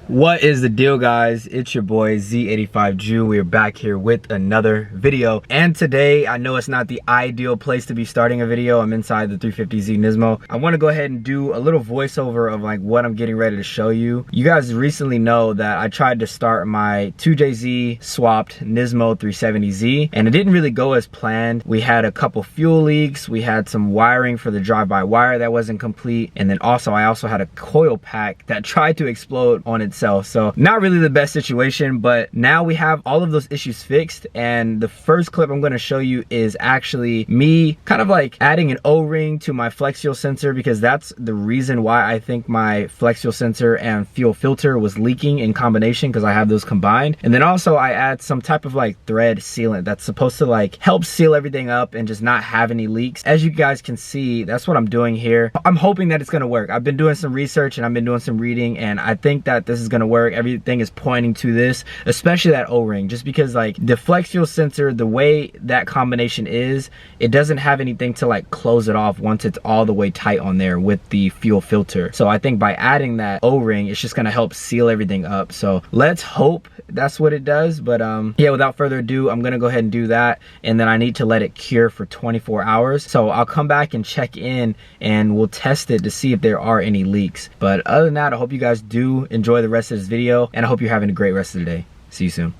What is the deal, guys? It's your boy Z85 Jew. We are back here with another video, and today I know it's not the ideal place to be starting a video. I'm inside the 350Z Nismo. I want to go ahead and do a little voiceover of like what I'm getting ready to show you. You guys recently know that I tried to start my 2JZ swapped Nismo 370Z, and it didn't really go as planned. We had a couple fuel leaks, we had some wiring for the drive-by-wire that wasn't complete, and then I also had a coil pack that tried to explode on itself. So not really the best situation, but now we have all of those issues fixed, and the first clip I'm going to show you is actually me kind of like adding an O-ring to my flex fuel sensor, because that's the reason why I think my flex fuel sensor and fuel filter was leaking in combination, because I have those combined. And then also I add some type of like thread sealant that's supposed to like help seal everything up and just not have any leaks. As you guys can see, that's what I'm doing here. I'm hoping that it's going to work. I've been doing some research and I've been doing some reading, and I think that this is going to work. Everything is pointing to this, especially that O-ring, just because like the flex fuel sensor, the way that combination is, it doesn't have anything to like close it off once it's all the way tight on there with the fuel filter. So I think by adding that O-ring, it's just going to help seal everything up. So let's hope that's what it does. But yeah, without further ado, I'm going to go ahead and do that, and then I need to let it cure for 24 hours. So I'll come back and check in and we'll test it to see if there are any leaks. But other than that, I hope you guys do enjoy the rest of this video, and I hope you're having a great rest of the day. See you soon.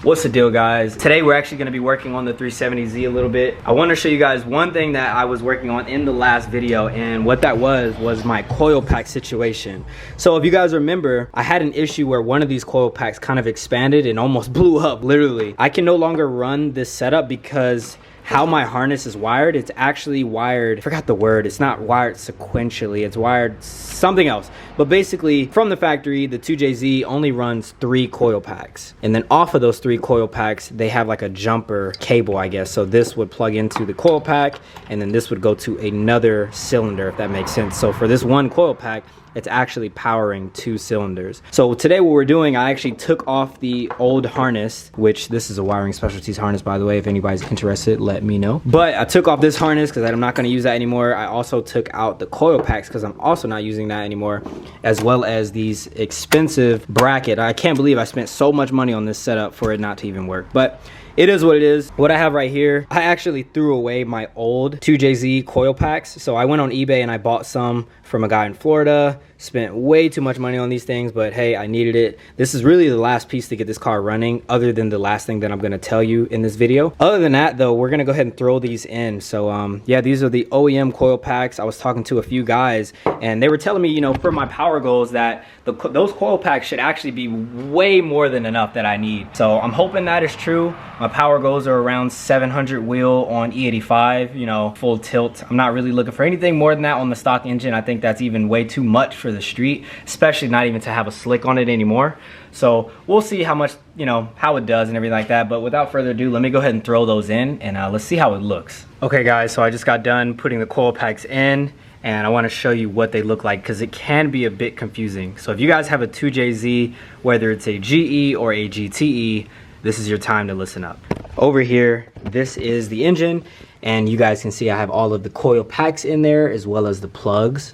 What's the deal, guys? Today we're actually going to be working on the 370Z a little bit. I want to show you guys one thing that I was working on in the last video, and what that was my coil pack situation. So if you guys remember, I had an issue where one of these coil packs kind of expanded and almost blew up, literally. I can no longer run this setup because how my harness is wired, it's actually wired, I forgot the word, it's not wired sequentially, it's wired something else. But basically, from the factory, the 2JZ only runs 3 coil packs. And then off of those 3 coil packs, they have like a jumper cable, I guess. So this would plug into the coil pack, and then this would go to another cylinder, if that makes sense. So for this one coil pack, it's actually powering 2 cylinders. So today what we're doing, I actually took off the old harness, which this is a Wiring Specialties harness, by the way. If anybody's interested, let me know. But I took off this harness because I'm not going to use that anymore. I also took out the coil packs because I'm also not using that anymore, as well as these expensive bracket. I can't believe I spent so much money on this setup for it not to even work. But it is what it is. What I have right here, I actually threw away my old 2JZ coil packs. So I went on eBay and I bought some from a guy in Florida. Spent way too much money on these things, but hey, I needed it. This is really the last piece to get this car running, other than the last thing that I'm gonna tell you in this video. Other than that though, we're gonna go ahead and throw these in. So yeah, these are the OEM coil packs. I was talking to a few guys and they were telling me, you know, for my power goals that those coil packs should actually be way more than enough that I need. So I'm hoping that is true. My power goals are around 700 wheel on E85, you know, full tilt. I'm not really looking for anything more than that on the stock engine. I think that's even way too much for the street, especially not even to have a slick on it anymore. So we'll see how much, you know, how it does and everything like that. But without further ado, let me go ahead and throw those in, and let's see how it looks. Okay guys, so I just got done putting the coil packs in, and I want to show you what they look like, because it can be a bit confusing. So if you guys have a 2JZ, whether it's a GE or a GTE, this is your time to listen up. Over here, this is the engine, and you guys can see I have all of the coil packs in there as well as the plugs.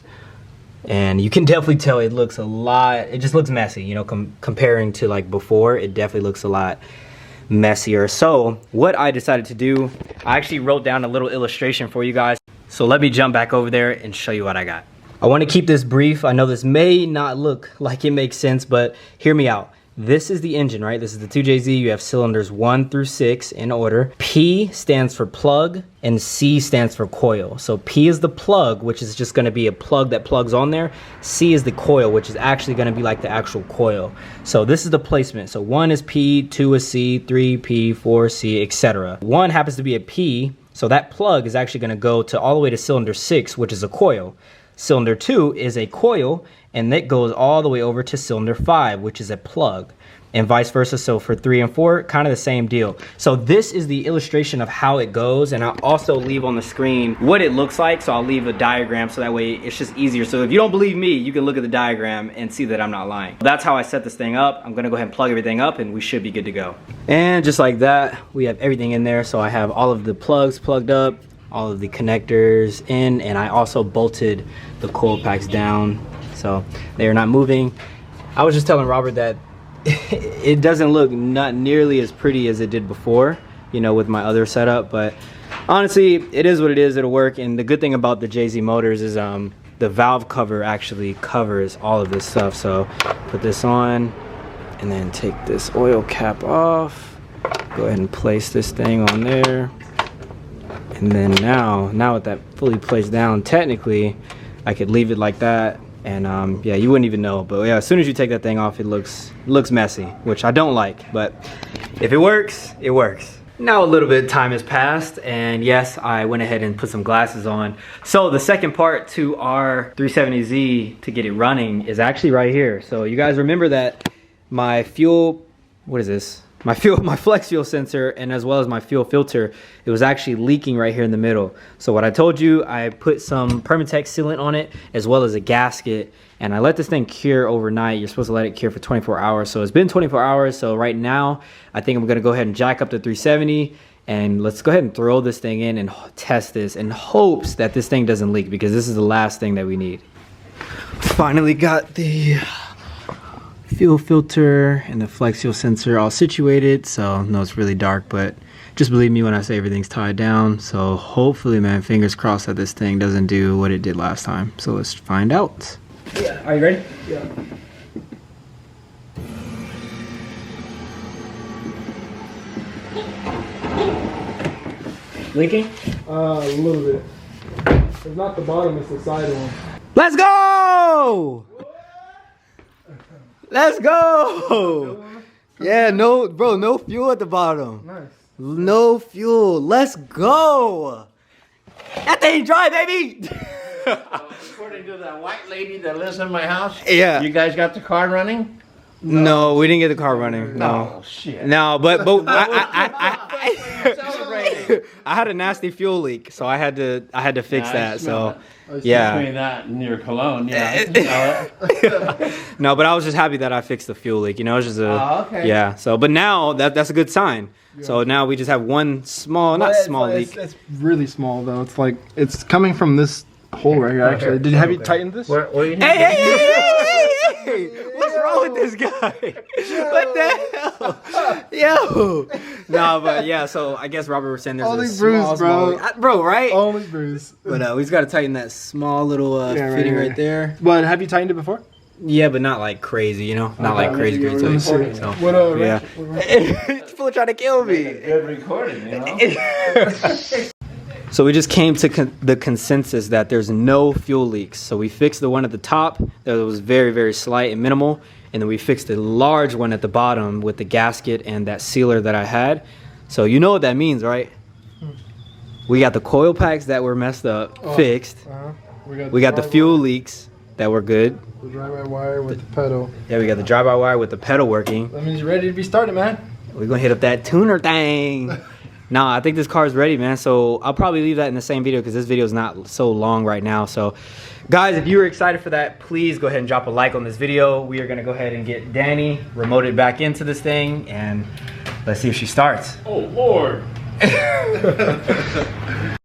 And you can definitely tell it looks a lot, it just looks messy, you know, comparing to like before, it definitely looks a lot messier. So what I decided to do, I actually wrote down a little illustration for you guys. So let me jump back over there and show you what I got. I want to keep this brief. I know this may not look like it makes sense, but hear me out. This is the engine, right? This is the 2JZ. You have cylinders 1 through 6 in order. P stands for plug and C stands for coil. So P is the plug, which is just going to be a plug that plugs on there. C is the coil, which is actually going to be like the actual coil. So this is the placement. So 1 is P, 2 is C, 3 P, 4 C, etc. 1 happens to be a P, so that plug is actually going to go to all the way to cylinder 6, which is a coil. Cylinder 2 is a coil, and that goes all the way over to cylinder 5, which is a plug, and vice versa. So for 3 and 4, kind of the same deal. So this is the illustration of how it goes, and I'll also leave on the screen what it looks like. So I'll leave a diagram so that way it's just easier. So if you don't believe me, you can look at the diagram and see that I'm not lying. That's how I set this thing up. I'm gonna go ahead and plug everything up, and we should be good to go. And just like that, we have everything in there. So I have all of the plugs plugged up, all of the connectors in, and I also bolted the coil packs down so they are not moving. I was just telling Robert that it doesn't look not nearly as pretty as it did before, you know, with my other setup, but honestly, it is what it is. It'll work. And the good thing about the JZ motors is the valve cover actually covers all of this stuff. So put this on and then take this oil cap off. Go ahead and place this thing on there. And then now with that fully placed down, technically I could leave it like that, and yeah, you wouldn't even know. But yeah, as soon as you take that thing off, it looks messy, which I don't like. But if it works, it works. Now a little bit of time has passed, and yes, I went ahead and put some glasses on. So the second part to our 370Z to get it running is actually right here. So you guys remember that my fuel, what is this? My flex fuel sensor, and as well as my fuel filter, it was actually leaking right here in the middle. So what I told you, I put some Permatex sealant on it as well as a gasket, and I let this thing cure overnight. You're supposed to let it cure for 24 hours. So it's been 24 hours. So right now, I think I'm gonna go ahead and jack up the 370, and let's go ahead and throw this thing in and test this in hopes that this thing doesn't leak, because this is the last thing that we need. Finally got the fuel filter and the flex fuel sensor all situated. So no, it's really dark, but just believe me when I say everything's tied down. So hopefully, man, fingers crossed that this thing doesn't do what it did last time. So let's find out. Yeah, are you ready? Yeah. Leaking? A little bit. It's not the bottom, it's the side one. Let's go! Let's go! Yeah, no, bro, no fuel at the bottom. Nice. No fuel. Let's go! That thing dry, baby! According to that white lady that lives in my house, Yeah. you guys got the car running? No, we didn't get the car running. No. Oh, shit. No, but Celebrating. I had a nasty fuel leak, so I had to fix Yeah, I that. smell So Between yeah. that and your cologne, yeah. No, but I was just happy that I fixed the fuel leak. You know, it's just a Oh, okay. yeah. So, but now that's a good sign. So now we just have one small, not small leak. It's really small though. It's like it's coming from this hole right here. Actually, have you tightened this? What are you Hey! What's wrong with this guy? What the hell? Yo! No, but yeah, so I guess Robert was saying there's Only a small, bruise, bro. bro, right? Only bruise. But we just got to tighten that small little fitting right there. But have you tightened it before? Yeah, but not like crazy, you know? Not like crazy. Let So, me see. What yeah. People trying to kill me. Good recording, you know? So we just came to the consensus that there's no fuel leaks. So we fixed the one at the top that was very, very slight and minimal. And then we fixed the large one at the bottom with the gasket and that sealer that I had. So you know what that means, right? We got the coil packs that were messed up, fixed. We got the fuel leaks that were good. The drive-by-wire with the pedal. Yeah, we got the drive-by-wire with the pedal working. That means you're ready to be started, man. We're gonna hit up that tuner thing. Nah, I think this car is ready, man. So I'll probably leave that in the same video because this video is not so long right now. So guys, if you were excited for that, please go ahead and drop a like on this video. We are gonna go ahead and get Danny remoted back into this thing, and let's see if she starts. Oh, Lord.